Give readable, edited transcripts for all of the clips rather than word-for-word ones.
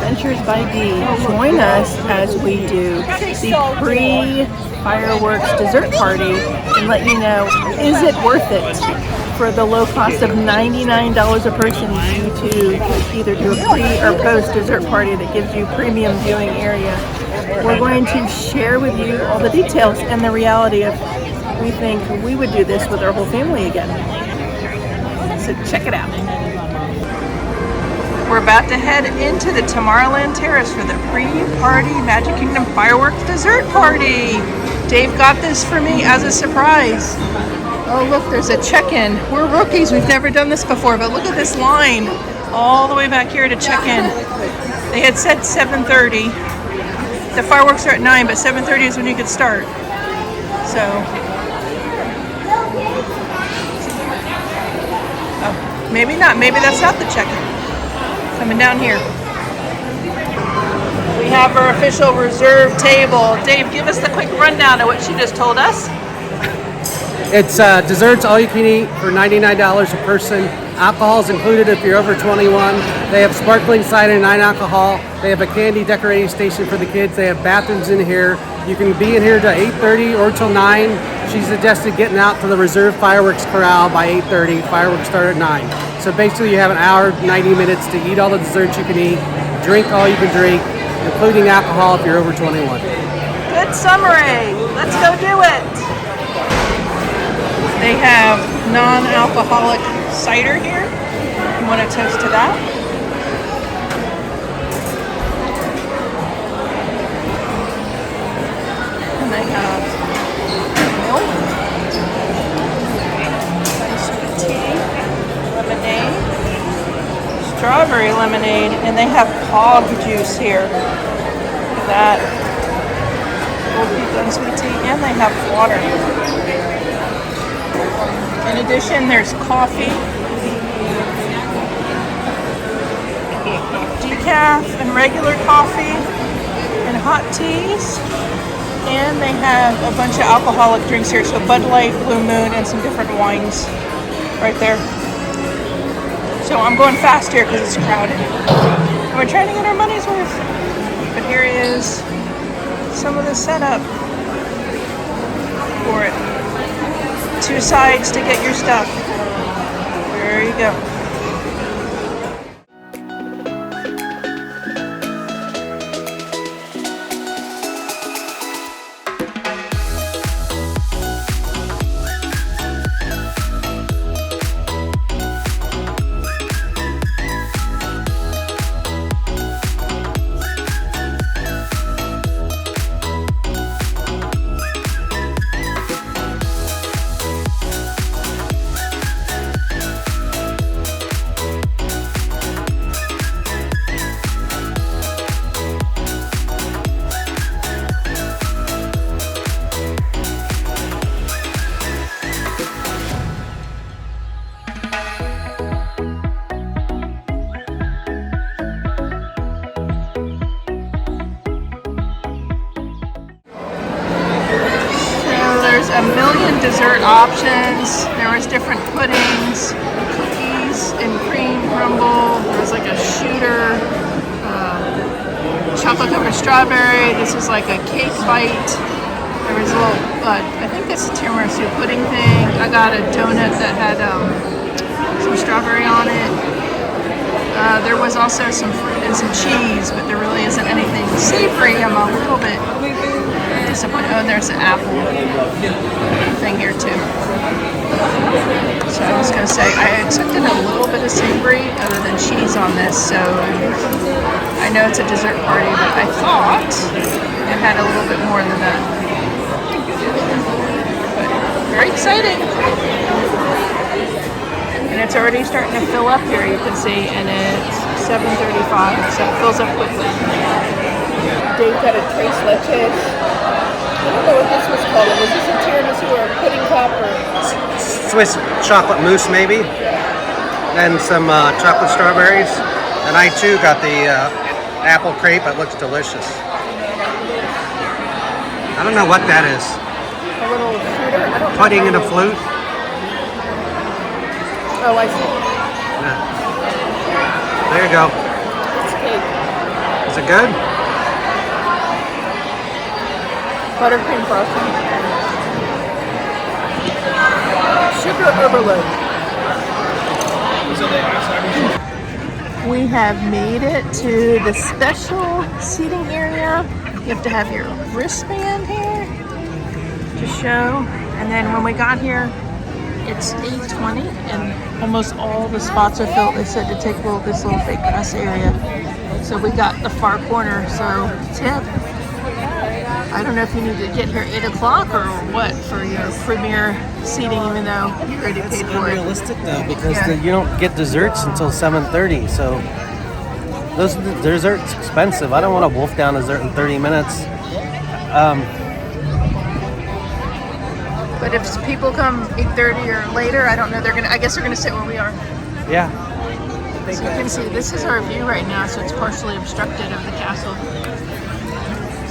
Adventures by Dee. Join us as we do the pre-fireworks dessert party and let you know, is it worth it for the low cost of $99 a person due to either do a pre or post dessert party that gives you premium viewing area. We're going to share with you all the details and the reality of we think we would do this with our whole family again. So check it out. We're about to head into the Tomorrowland Terrace for the pre-party Magic Kingdom fireworks dessert party. Dave got this for me as a surprise. Oh look, there's a check-in. We're rookies, we've never done this before, but look at this line all the way back here to check in. They had said 7:30. The fireworks are at 9, but 7:30 is when you could start. So, oh, maybe not. Maybe that's not the check-in. Coming down here. We have our official reserve table. Dave, give us the quick rundown of what she just told us. It's desserts all you can eat for $99 a person. Alcohol is included if you're over 21. They have sparkling cider, non-alcohol. They have a candy decorating station for the kids. They have bathrooms in here. You can be in here till 8:30 or till 9. She suggested getting out to the reserve fireworks corral by 8:30. Fireworks start at 9. So basically you have an hour, 90 minutes to eat all the desserts you can eat, drink all you can drink, including alcohol if you're over 21. Good summary. Let's go do it. They have non-alcoholic cider here. You want to toast to that? And they have milk, sweet tea, lemonade, strawberry lemonade, and they have hog juice here. Look at that. Cold pizza and sweet tea, and they have water. In addition, there's coffee, decaf and regular coffee, and hot teas. And they have a bunch of alcoholic drinks here, so Bud Light, Blue Moon, and some different wines right there. So I'm going fast here because it's crowded. And we're trying to get our money's worth. But here is some of the setup for it. 2 sides to get your stuff. There you go. A million dessert options. There was different puddings, cookies and cream crumble. There was like a shooter, chocolate covered strawberry. This was like a cake bite. There was a little, I think this is a tiramisu pudding thing. I got a donut that had some strawberry on it. There was also some fruit and some cheese, but there really isn't anything savory. I'm a little bit disappointed. Oh, and there's an apple thing here too. So I was going to say, I expected a little bit of savory other than cheese on this, so I know it's a dessert party, but I thought it had a little bit more than that. But very exciting. And it's already starting to fill up here, you can see, and it's 7:35, so it fills up quickly. Dave got a tres leches. I don't know what this was called. Was this a tiramisu or a pudding cup or? Swiss chocolate mousse maybe. Then some chocolate strawberries. And I too got the apple crepe. It looks delicious. I don't know what that is. A little shooter? I don't know. Pudding in a flute. Oh, I see. Yeah. There you go. It's cake. Is it good? Buttercream frosting. Sugar overload. We have made it to the special seating area. You have to have your wristband here to show. And then when we got here, it's 8:20 and almost all the spots are filled. They said to take this little fake grass area. So we got the far corner, so tip. I don't know if you need to get here 8 o'clock or what for your premier seating, even though you already paid for it. It's unrealistic though, because you don't get desserts until 7:30. So those desserts expensive. I don't want to wolf down dessert in 30 minutes. But if people come 8:30 or later, I don't know. I guess they're gonna sit where we are. Yeah. So you can see this is our view right now, so it's partially obstructed of the castle.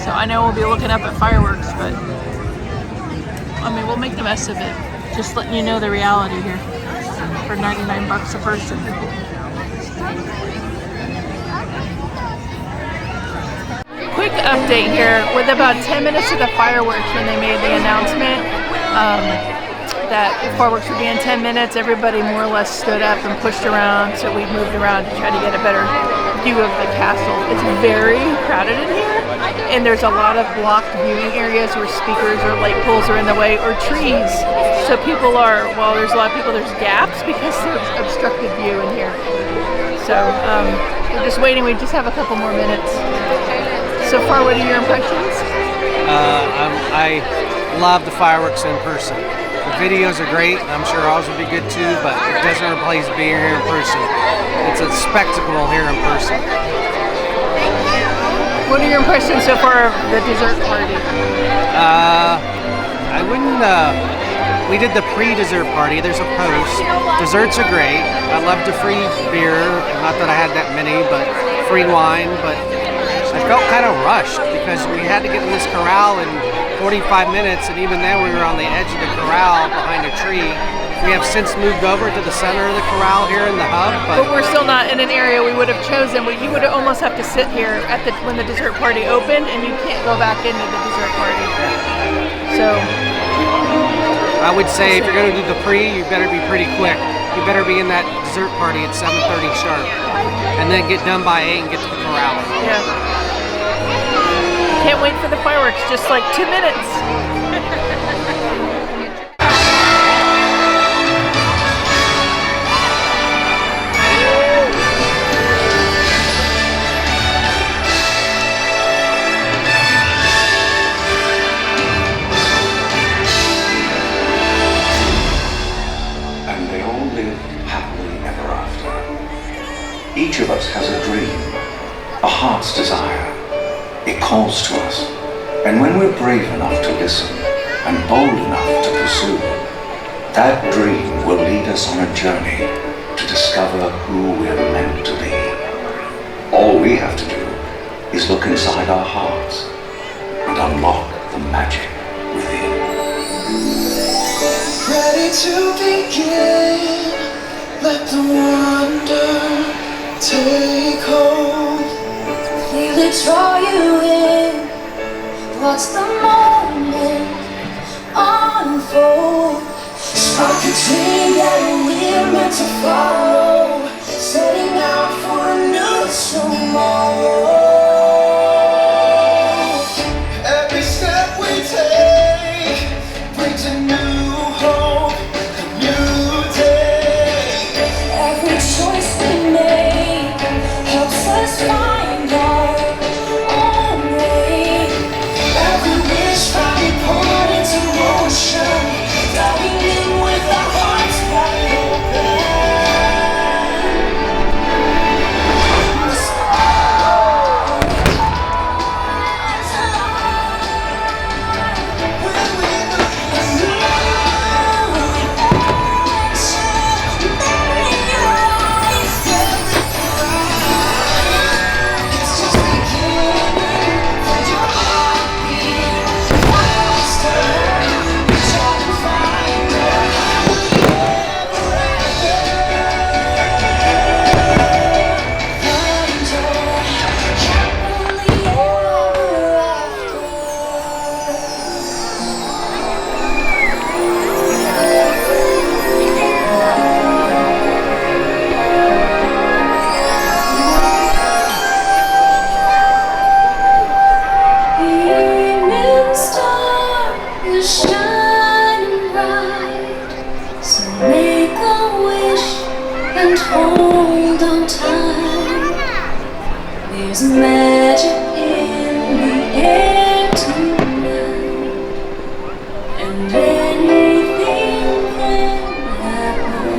So I know we'll be looking up at fireworks, but I mean, we'll make the best of it. Just letting you know the reality here for 99 bucks a person. Quick update here. With about 10 minutes of the fireworks when they made the announcement that fireworks would be in 10 minutes, everybody more or less stood up and pushed around, so we moved around to try to get a better view of the castle. It's very crowded in here, and there's a lot of blocked viewing areas where speakers or light poles are in the way, or trees. So people are, well, there's a lot of people, there's gaps because there's obstructed view in here. So we're just waiting, we just have a couple more minutes. So far, what are your impressions? I love the fireworks in person. The videos are great. I'm sure ours will be good too, but it doesn't replace being here in person. It's a spectacle here in person. What are your impressions so far of the dessert party? I wouldn't. We did the pre-dessert party. There's a post. Desserts are great. I love the free beer. Not that I had that many, but free wine. But I felt kind of rushed because we had to get in this corral in 45 minutes, and even then we were on the edge of the corral behind a tree. We have since moved over to the center of the corral here in the hub, but we're still not in an area we would have chosen. You would almost have to sit here at when the dessert party opened, and you can't go back into the dessert party. So I would say if you're going to do the pre, you better be pretty quick. You better be in that dessert party at 7:30 sharp, and then get done by 8 and get to the corral. Yeah. Can't wait for the fireworks, just like 2 minutes. And they all lived happily ever after. Each of us has a dream, a heart's desire. It calls to us, and when we're brave enough to listen and bold enough to pursue, that dream will lead us on a journey to discover who we're meant to be. All we have to do is look inside our hearts and unlock the magic within. Ready to begin, let the wonder take hold. Feel it draw you in, watch the moment unfold. Spark a dream that we're meant to follow, setting out for a new tomorrow. Every step we take brings a new hope, a new day. Every choice we make helps us find our own way. Every wish we put into motion, diving in with our hearts wide open. and hold on tight. There's magic in the air tonight, and anything can happen.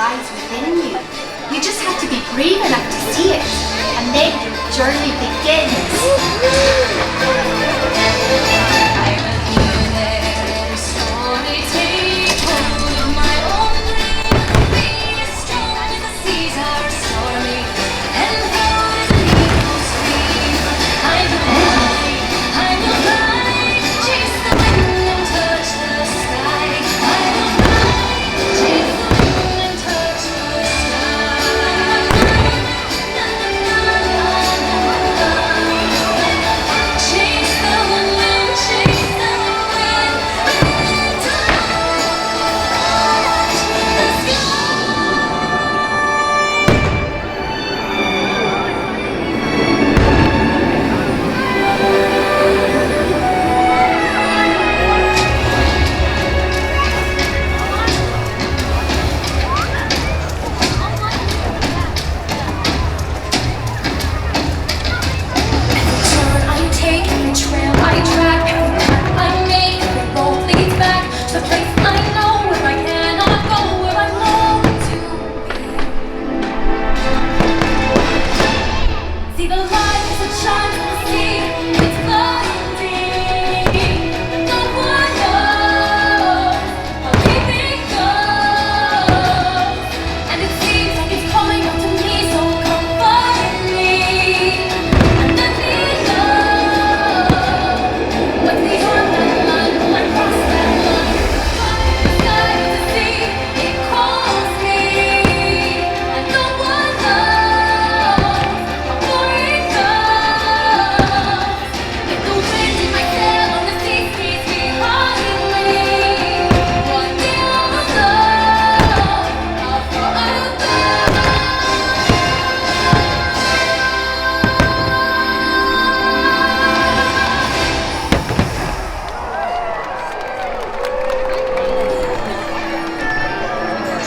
lies within you. You just have to be brave enough to see it, and then your journey begins.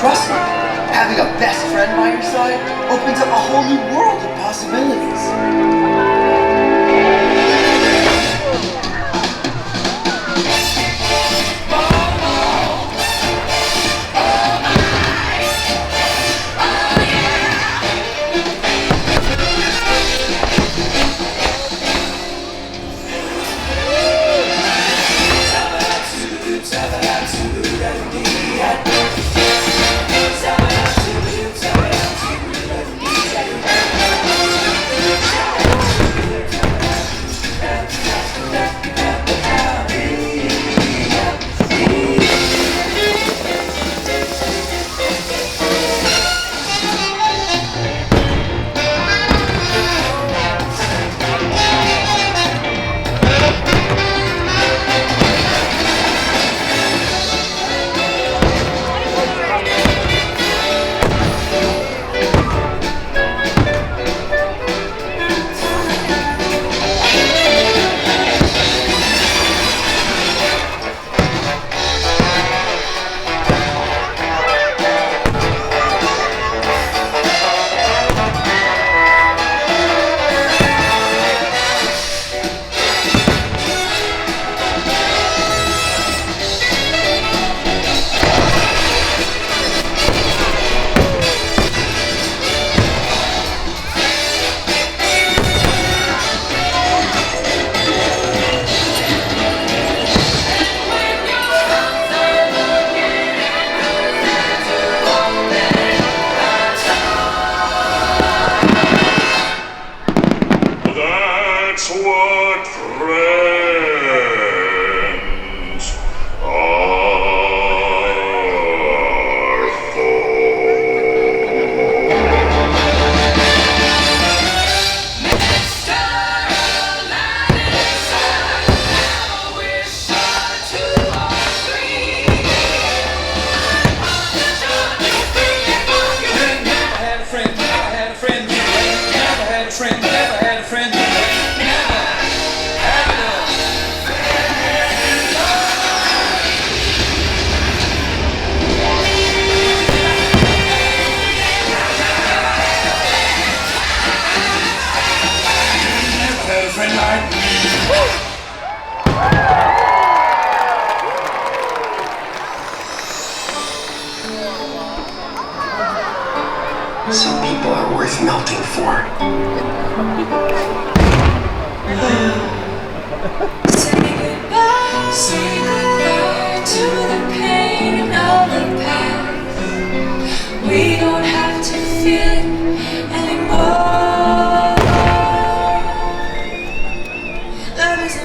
Trust me, having a best friend by your side opens up a whole new world of possibilities. what friends are for. Some people are worth melting for. Say goodbye to the pain of the past. We don't have to feel it anymore. Love is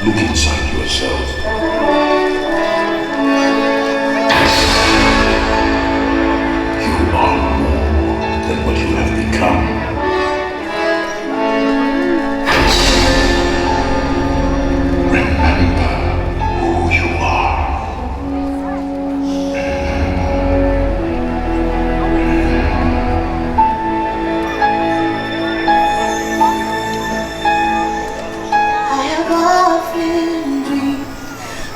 Look inside yourself. You are more than what you have become. Remember who you are. I have often dreamed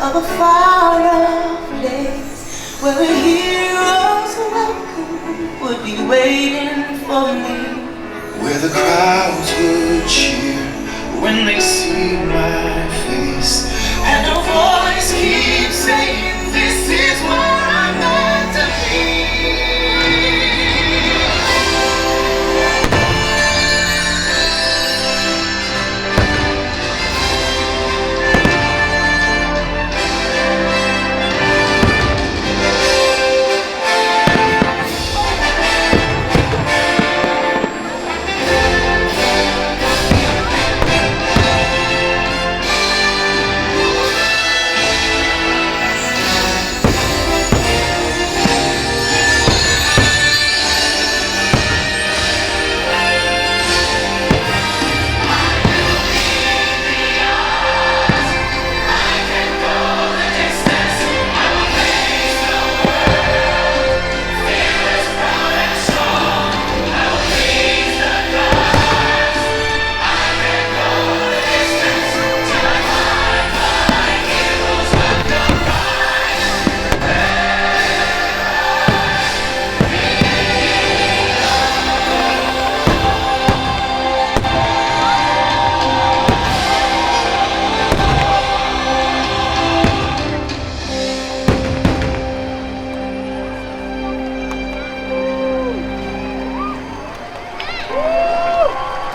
of a far-off place where a hero's welcome would be waiting for me, where the crowds would cheer when they see my face, and a voice keeps saying, "This is where I'm meant to be."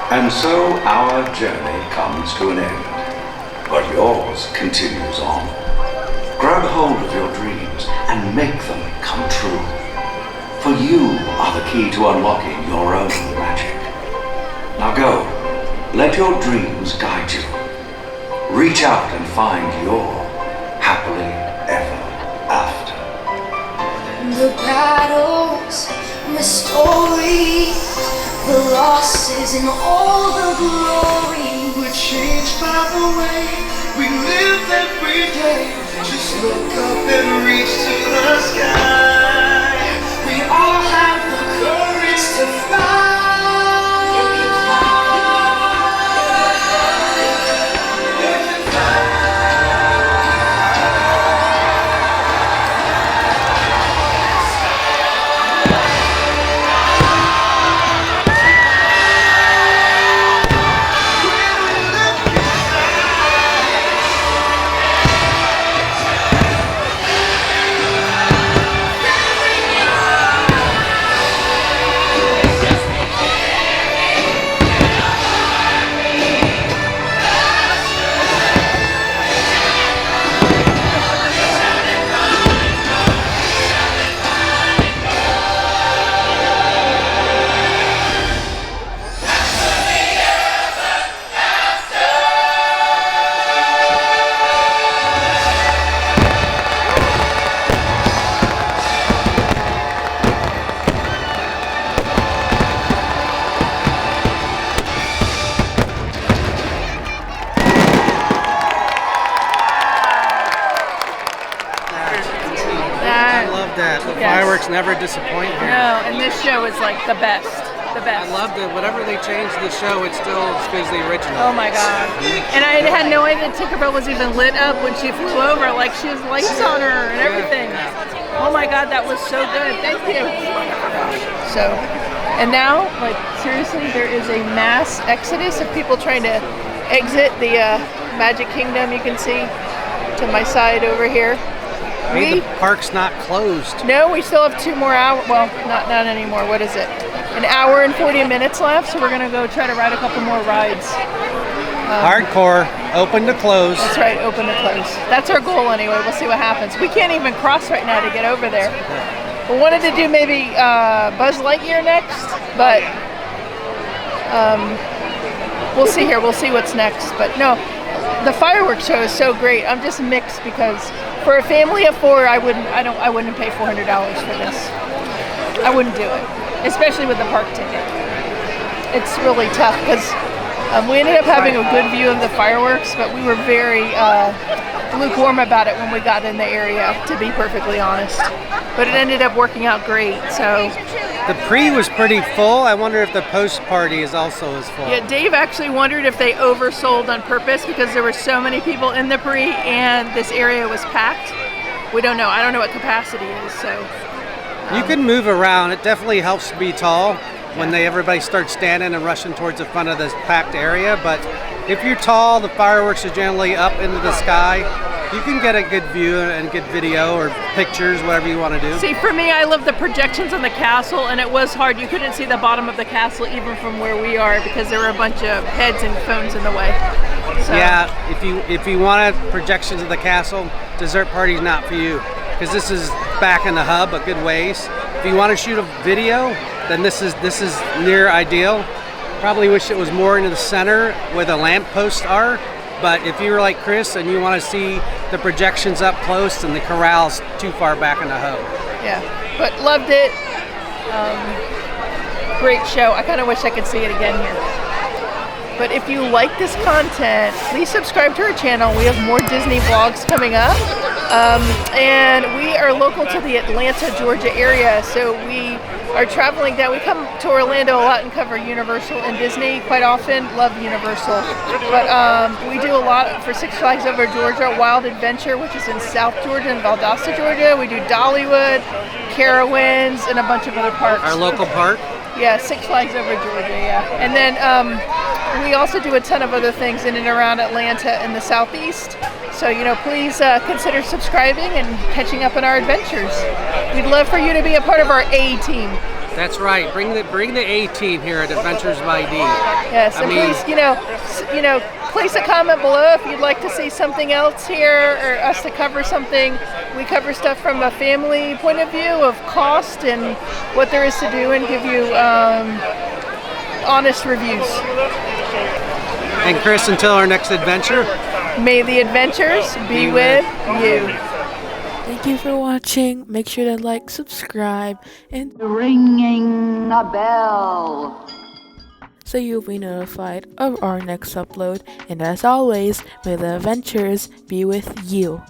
And so our journey comes to an end, but yours continues on. Grab hold of your dreams and make them come true. For you are the key to unlocking your own magic. Now go, let your dreams guide you. Reach out and find your happily ever after. The battles, the stories, the losses and all the glory. we're changed by the way we live every day. Just look up and reach to the sky. We all have the courage to fly. The fireworks never disappoint here. No, and this show is like the best. The I best. loved it. Whatever they changed the show, it's still as good as the original. Oh my god. And I had no idea Tinkerbell was even lit up when she flew over. Like she has lights on her and everything. Oh my god, that was so good. Thank you. So, and now, like seriously, there is a mass exodus of people trying to exit the Magic Kingdom. You can see to my side over here. The park's not closed. No, we still have 2 more hours. Well, not anymore. What is it? An hour and 40 minutes left. So we're gonna go try to ride a couple more rides. Hardcore, open to close. That's right, open to close. That's our goal anyway. We'll see what happens. We can't even cross right now to get over there. We wanted to do maybe Buzz Lightyear next, but we'll see here. We'll see what's next. But no, the fireworks show is so great. I'm just mixed because for a family of 4, I wouldn't pay $400 for this. I wouldn't do it, especially with the park ticket. It's really tough because we ended up having a good view of the fireworks, but we were very lukewarm about it when we got in the area, to be perfectly honest. But it ended up working out great. So The pre was pretty full. I wonder if the post party is also as full. yeah, Dave actually wondered if they oversold on purpose because there were so many people in the pre and this area was packed. We don't know. I don't know what capacity is. So You can move around. It definitely helps to be tall when everybody starts standing and rushing towards the front of this packed area. But if you're tall, the fireworks are generally up into the sky. You can get a good view and good video or pictures, whatever you want to do. see, for me, I love the projections on the castle, and it was hard. You couldn't see the bottom of the castle even from where we are because there were a bunch of heads and phones in the way. So, Yeah, if you want projections of the castle, dessert party's not for you because this is back in the hub a good ways. If you want to shoot a video, then this is near ideal. Probably wish it was more into the center where the lampposts are. But if you were like Chris and you want to see the projections up close, then the corral's too far back in the hub. yeah, but loved it. Great show. I kind of wish I could see it again here. But if you like this content, please subscribe to our channel. We have more Disney vlogs coming up. And we are local to the Atlanta, Georgia area. So we are traveling down. We come to Orlando a lot and cover Universal and Disney quite often. Love Universal. But we do a lot for Six Flags Over Georgia, Wild Adventure, which is in South Georgia and Valdosta, Georgia. We do Dollywood, Carowinds, and a bunch of other parks. Our local park? Yeah, Six Flags Over Georgia, yeah. And then we also do a ton of other things in and around Atlanta and the Southeast. So, please consider subscribing and catching up on our adventures. We'd love for you to be a part of our A team. That's right. Bring the A team here at Adventures by D. Yes, and please, place a comment below if you'd like to see something else here or us to cover something. We cover stuff from a family point of view of cost and what there is to do and give you honest reviews. And Chris, until our next adventure, may the adventures be with you. Thank you for watching. Make sure to like, subscribe, and ringing a bell so you'll be notified of our next upload. And as always, may the adventures be with you.